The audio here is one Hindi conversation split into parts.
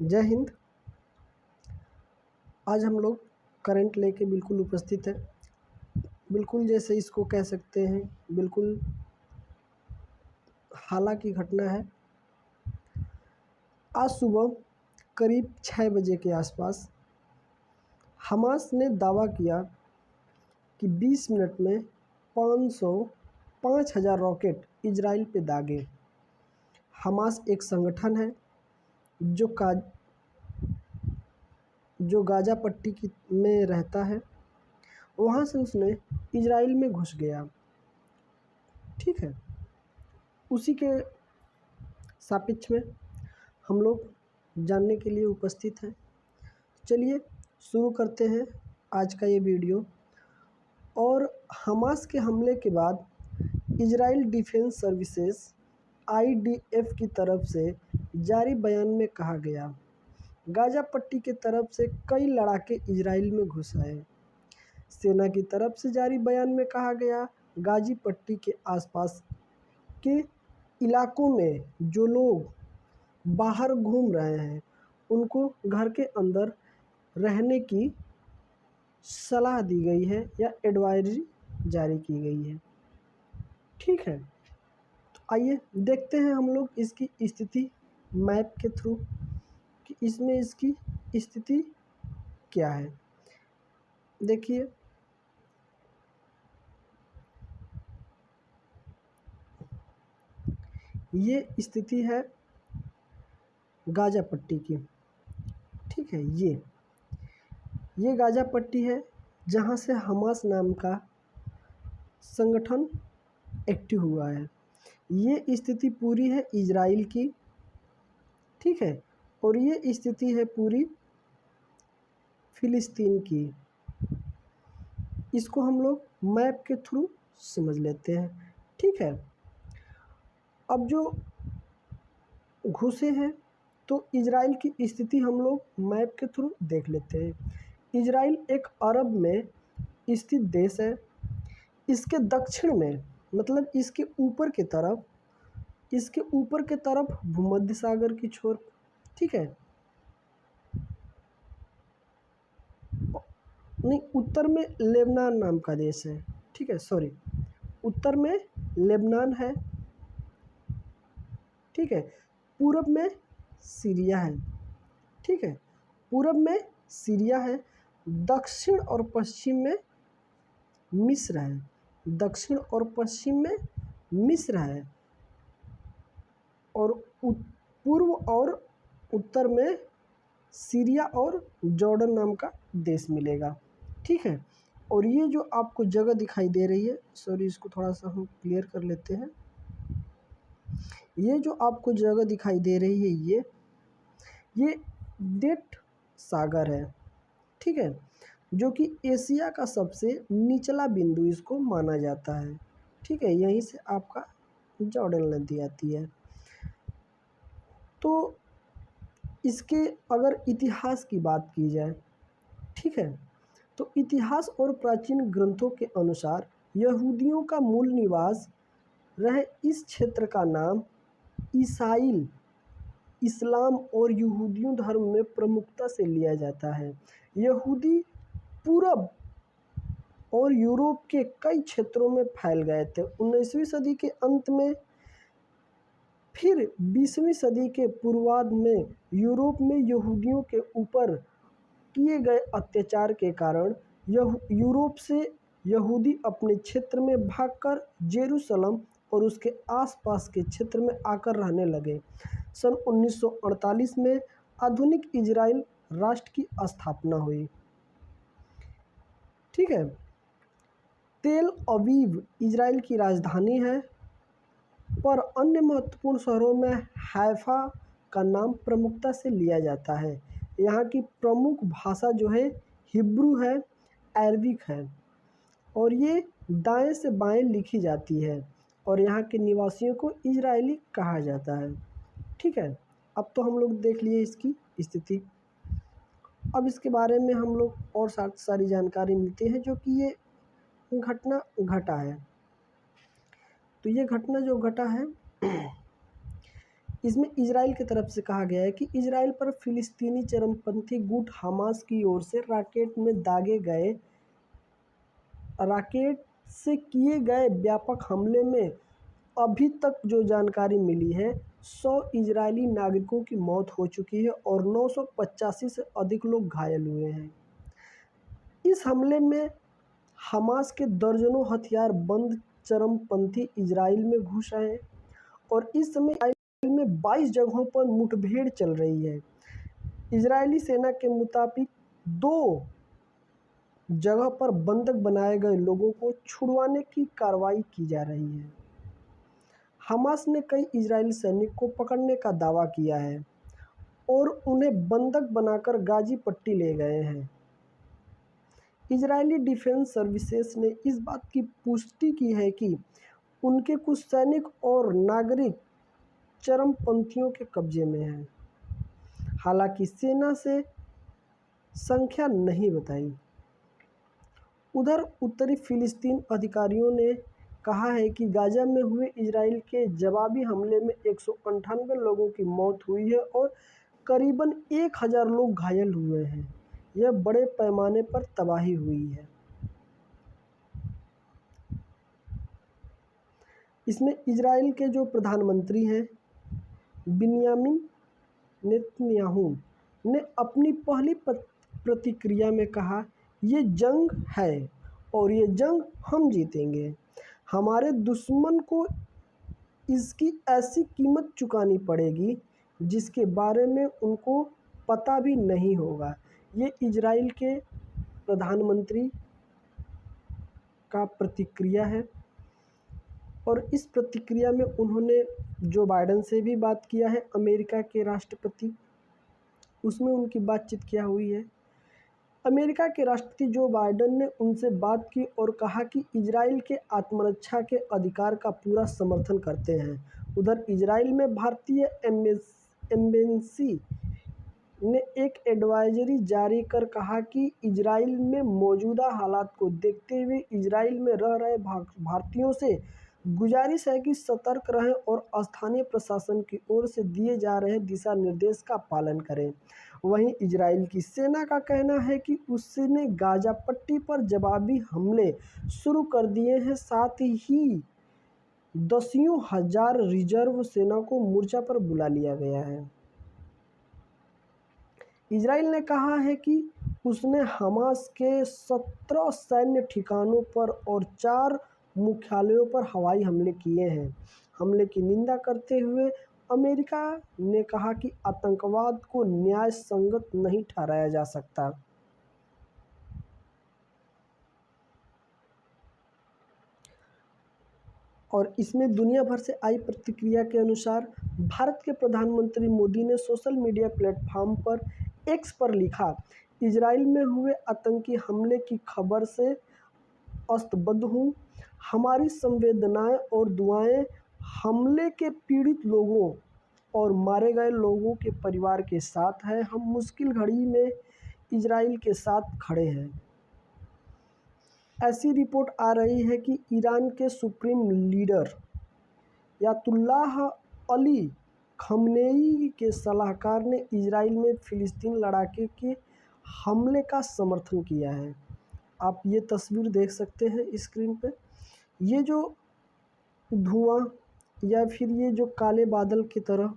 जय हिंद। आज हम लोग करंट लेके बिल्कुल उपस्थित हैं। बिल्कुल जैसे इसको कह सकते हैं, बिल्कुल हाल की घटना है। आज सुबह करीब 6 बजे के आसपास हमास ने दावा किया कि 20 मिनट में 5,000 रॉकेट इजराइल पे दागे। हमास एक संगठन है जो गाज़ा पट्टी में रहता है। वहाँ से उसने इजराइल में घुस गया। ठीक है, उसी के सापेक्ष में हम लोग जानने के लिए उपस्थित हैं। चलिए शुरू करते हैं आज का ये वीडियो। और हमास के हमले के बाद इजराइल डिफेंस सर्विसेज IDF की तरफ से जारी बयान में कहा गया, गाज़ा पट्टी के तरफ से कई लड़ाके इजराइल में घुस आए। सेना की तरफ से जारी बयान में कहा गया, गाज़ा पट्टी के आसपास के इलाकों में जो लोग बाहर घूम रहे हैं उनको घर के अंदर रहने की सलाह दी गई है या एडवाइजरी जारी की गई है। ठीक है, तो आइए देखते हैं हम लोग इसकी स्थिति मैप के थ्रू कि इसमें इसकी स्थिति क्या है। देखिए, ये स्थिति है गाज़ा पट्टी की। ठीक है, ये गाज़ा पट्टी है जहाँ से हमास नाम का संगठन एक्टिव हुआ है। ये स्थिति पूरी है इजराइल की। ठीक है, और ये स्थिति है पूरी फिलिस्तीन की। इसको हम लोग मैप के थ्रू समझ लेते हैं। ठीक है, अब जो घुसे हैं तो इजराइल की स्थिति हम लोग मैप के थ्रू देख लेते हैं। इजराइल एक अरब में स्थित देश है। इसके दक्षिण में, मतलब इसके ऊपर के तरफ भूमध्य सागर की छोर। ठीक है, नहीं, उत्तर में लेबनान नाम का देश है। ठीक है, सॉरी, उत्तर में लेबनान है। ठीक है, पूरब में सीरिया है। ठीक है, पूरब में सीरिया है। दक्षिण और पश्चिम में मिस्र है। दक्षिण और पश्चिम में मिस्र है। और पूर्व और उत्तर में सीरिया और जॉर्डन नाम का देश मिलेगा। ठीक है, और ये जो आपको जगह दिखाई दे रही है, सॉरी इसको थोड़ा सा हम क्लियर कर लेते हैं। ये जो आपको जगह दिखाई दे रही है, ये डेड सागर है। ठीक है, जो कि एशिया का सबसे निचला बिंदु इसको माना जाता है। ठीक है, यहीं से आपका जॉर्डन नदी आती है। तो इसके अगर इतिहास की बात की जाए, ठीक है, तो इतिहास और प्राचीन ग्रंथों के अनुसार यहूदियों का मूल निवास रहे इस क्षेत्र का नाम ईसाइल, इस्लाम और यहूदियों धर्म में प्रमुखता से लिया जाता है। यहूदी पूरब और यूरोप के कई क्षेत्रों में फैल गए थे। 19वीं सदी के अंत में, फिर 20वीं सदी के पूर्वार्ध में यूरोप में यहूदियों के ऊपर किए गए अत्याचार के कारण यूरोप से यहूदी अपने क्षेत्र में भागकर जेरूसलम और उसके आसपास के क्षेत्र में आकर रहने लगे। सन 1948 में आधुनिक इजराइल राष्ट्र की स्थापना हुई। ठीक है, तेल अवीव इजराइल की राजधानी है, पर अन्य महत्वपूर्ण शहरों में हैफा का नाम प्रमुखता से लिया जाता है। यहाँ की प्रमुख भाषा जो है हिब्रू है, अरबिक है, और ये दाएं से बाएं लिखी जाती है, और यहाँ के निवासियों को इजरायली कहा जाता है। ठीक है, अब तो हम लोग देख लिए इसकी स्थिति। अब इसके बारे में हम लोग और सारी जानकारी मिलती है जो कि ये घटना घटा है। तो ये घटना जो घटा है, इसमें इजराइल की तरफ से कहा गया है कि इजराइल पर फिलिस्तीनी चरमपंथी गुट हमास की ओर से राकेट से किए गए व्यापक हमले में अभी तक जो जानकारी मिली है 100 इजरायली नागरिकों की मौत हो चुकी है और 985 से अधिक लोग घायल हुए हैं। इस हमले में हमास के दर्जनों हथियारबंद चरमपंथी इजराइल में घुस आए हैं और इस समय इजराइल में 22 जगहों पर मुठभेड़ चल रही है। इजरायली सेना के मुताबिक 2 जगह पर बंधक बनाए गए लोगों को छुड़वाने की कार्रवाई की जा रही है। हमास ने कई इजरायली सैनिक को पकड़ने का दावा किया है और उन्हें बंधक बनाकर गाजी पट्टी ले गए हैं। इजरायली डिफेंस सर्विसेज ने इस बात की पुष्टि की है कि उनके कुछ सैनिक और नागरिक चरमपंथियों के कब्जे में हैं। हालांकि सेना से संख्या नहीं बताई। उधर उत्तरी फिलिस्तीन अधिकारियों ने कहा है कि गाजा में हुए इजराइल के जवाबी हमले में 198 लोगों की मौत हुई है और करीबन 1000 लोग घायल हुए हैं। यह बड़े पैमाने पर तबाही हुई है। इसमें इजराइल के जो प्रधानमंत्री हैं बिन्यामिन नेतन्याहू ने अपनी पहली प्रतिक्रिया में कहा, ये जंग है और ये जंग हम जीतेंगे। हमारे दुश्मन को इसकी ऐसी कीमत चुकानी पड़ेगी जिसके बारे में उनको पता भी नहीं होगा। ये इजराइल के प्रधानमंत्री का प्रतिक्रिया है और इस प्रतिक्रिया में उन्होंने जो बाइडेन से भी बात किया है, अमेरिका के राष्ट्रपति, उसमें उनकी बातचीत क्या हुई है। अमेरिका के राष्ट्रपति जो बाइडेन ने उनसे बात की और कहा कि इजराइल के आत्मरक्षा के अधिकार का पूरा समर्थन करते हैं। उधर इजराइल में भारतीय एम्बेसी ने एक एडवाइजरी जारी कर कहा कि इजराइल में मौजूदा हालात को देखते हुए इजराइल में रह रहे भारतीयों से गुजारिश है कि सतर्क रहें और स्थानीय प्रशासन की ओर से दिए जा रहे दिशा निर्देश का पालन करें। वहीं इजराइल की सेना का कहना है कि उसने गाजा पट्टी पर जवाबी हमले शुरू कर दिए हैं। साथ ही दसियों हजार रिजर्व सेना को मोर्चा पर बुला लिया गया है। इजराइल ने कहा है कि उसने हमास के 17 सैन्य ठिकानों पर और 4 मुख्यालयों पर हवाई हमले किए हैं। हमले की निंदा करते हुए अमेरिका ने कहा कि आतंकवाद को न्याय संगत नहीं ठहराया जा सकता। और इसमें दुनिया भर से आई प्रतिक्रिया के अनुसार भारत के प्रधानमंत्री मोदी ने सोशल मीडिया प्लेटफॉर्म पर एक्स पर लिखा, इजराइल में हुए आतंकी हमले की खबर से अस्तबद्ध हूँ। हमारी संवेदनाएं और दुआएं हमले के पीड़ित लोगों और मारे गए लोगों के परिवार के साथ है। हम मुश्किल घड़ी में इजराइल के साथ खड़े हैं। ऐसी रिपोर्ट आ रही है कि ईरान के supreme leader Ayatollah Ali Khamenei के सलाहकार ने इजराइल में फिलिस्तीन लड़ाके के हमले का समर्थन किया है। आप ये तस्वीर देख सकते हैं स्क्रीन पे। ये जो धुआं या फिर ये जो काले बादल की तरह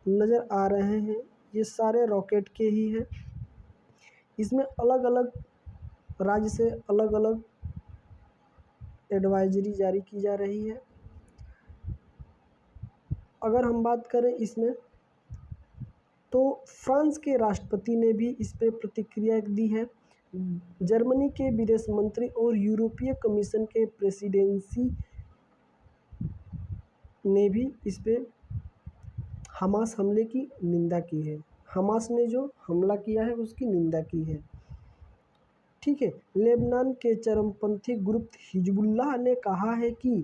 नज़र आ रहे हैं, ये सारे रॉकेट के ही हैं। इसमें अलग अलग राज्य से अलग अलग एडवाइजरी जारी की जा रही है। अगर हम बात करें इसमें, तो फ्रांस के राष्ट्रपति ने भी इस पर प्रतिक्रिया दी है। जर्मनी के विदेश मंत्री और यूरोपीय कमीशन के प्रेसिडेंसी ने भी इस पर हमास हमले की निंदा की है। हमास ने जो हमला किया है उसकी निंदा की है। ठीक है। लेबनान के चरमपंथी ग्रुप हिजबुल्लाह ने कहा है कि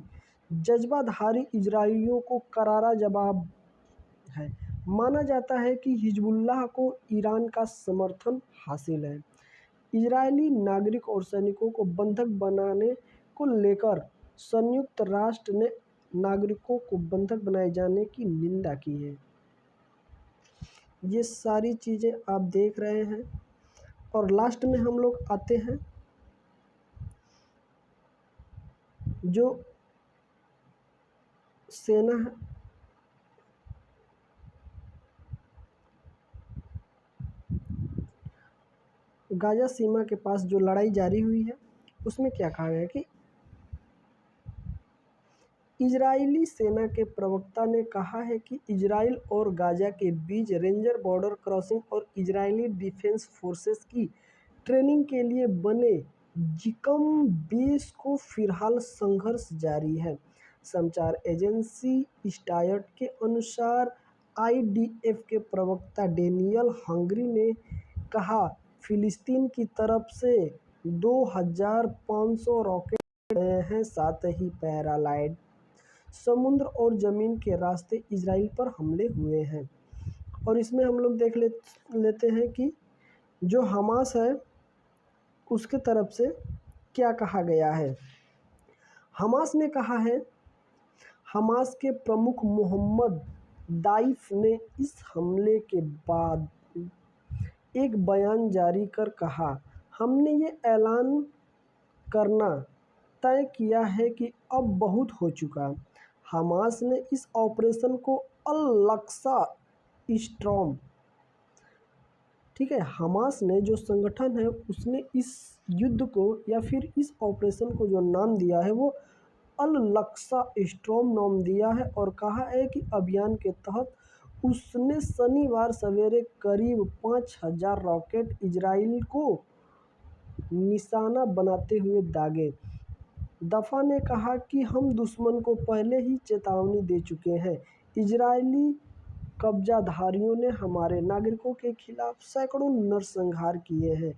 जज्बाधारी इजरायलियों को करारा जवाब है। माना जाता है कि हिजबुल्लाह को ईरान का समर्थन हासिल है। इजरायली नागरिक और सैनिकों को बंधक बनाने को लेकर संयुक्त राष्ट्र ने नागरिकों को बंधक बनाए जाने की निंदा की है। ये सारी चीज़ें आप देख रहे हैं। और लास्ट में हम लोग आते हैं जो सेना है, गाजा सीमा के पास जो लड़ाई जारी हुई है उसमें क्या कहा गया है कि इजरायली सेना के प्रवक्ता ने कहा है कि इजराइल और गाजा के बीच रेंजर बॉर्डर क्रॉसिंग और इजरायली डिफेंस फोर्सेस की ट्रेनिंग के लिए बने जिकम बेस को फिलहाल संघर्ष जारी है। समाचार एजेंसी स्टायर्ट के अनुसार आईडीएफ के प्रवक्ता डेनियल हंगरी ने कहा, फिलिस्तीन की तरफ से 2,500 रॉकेट हैं, साथ ही पैरालाइड समुद्र और ज़मीन के रास्ते इजराइल पर हमले हुए हैं। और इसमें हम लोग देख लेते हैं कि जो हमास है उसके तरफ से क्या कहा गया है। हमास ने कहा है, हमास के प्रमुख मोहम्मद दाइफ ने इस हमले के बाद एक बयान जारी कर कहा, हमने ये ऐलान करना तय किया है कि अब बहुत हो चुका। हमास ने इस ऑपरेशन को अल-अक्सा स्टॉर्म, ठीक है, हमास ने जो संगठन है उसने इस युद्ध को या फिर इस ऑपरेशन को जो नाम दिया है वो अल-अक्सा स्टॉर्म नाम दिया है और कहा है कि अभियान के तहत उसने शनिवार सवेरे करीब 5,000 रॉकेट इजराइल को निशाना बनाते हुए दागे। दफा ने कहा कि हम दुश्मन को पहले ही चेतावनी दे चुके हैं। इजरायली कब्जाधारियों ने हमारे नागरिकों के खिलाफ सैकड़ों नरसंहार किए हैं।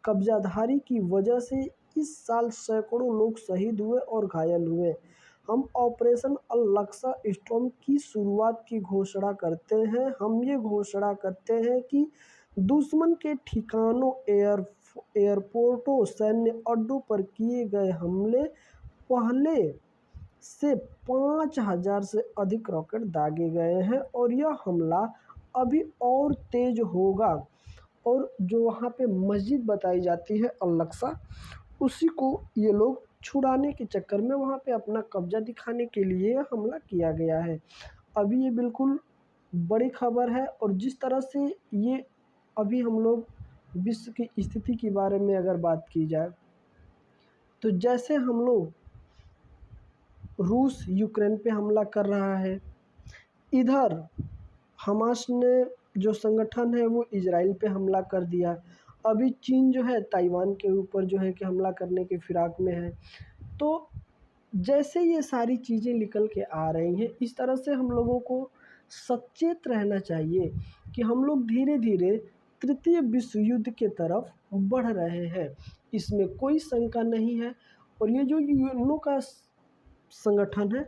कब्जाधारी की वजह से इस साल सैकड़ों लोग शहीद हुए और घायल हुए। हम ऑपरेशन अल-अक्सा स्टॉर्म की शुरुआत की घोषणा करते हैं। हम ये घोषणा करते हैं कि दुश्मन के ठिकानों, एयरपोर्टों, सैन्य अड्डों पर किए गए हमले पहले से 5,000 से अधिक रॉकेट दागे गए हैं और यह हमला अभी और तेज होगा। और जो वहाँ पे मस्जिद बताई जाती है अल-अक्सा, उसी को ये लोग छुड़ाने के चक्कर में वहाँ पे अपना कब्जा दिखाने के लिए हमला किया गया है। अभी ये बिल्कुल बड़ी खबर है। और जिस तरह से ये अभी हम लोग विश्व की स्थिति के बारे में अगर बात की जाए तो जैसे हम लोग रूस यूक्रेन पे हमला कर रहा है, इधर हमास ने जो संगठन है वो इजराइल पे हमला कर दिया। अभी चीन जो है ताइवान के ऊपर जो है कि हमला करने के फिराक में है। तो जैसे ये सारी चीज़ें निकल के आ रही हैं, इस तरह से हम लोगों को सचेत रहना चाहिए कि हम लोग धीरे धीरे तृतीय विश्व युद्ध के तरफ बढ़ रहे हैं, इसमें कोई शंका नहीं है। और ये जो यूएनओ का संगठन है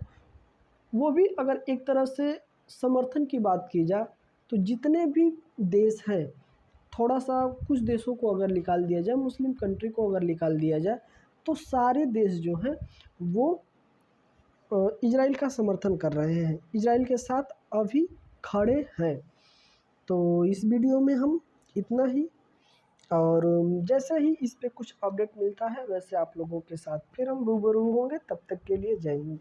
वो भी अगर एक तरह से समर्थन की बात की जाए तो जितने भी देश हैं, थोड़ा सा कुछ देशों को अगर निकाल दिया जाए, मुस्लिम कंट्री को अगर निकाल दिया जाए, तो सारे देश जो हैं वो इजराइल का समर्थन कर रहे हैं, इजराइल के साथ अभी खड़े हैं। तो इस वीडियो में हम इतना ही, और जैसे ही इस पे कुछ अपडेट मिलता है वैसे आप लोगों के साथ फिर हम रूबरू होंगे। तब तक के लिए जय हिंद।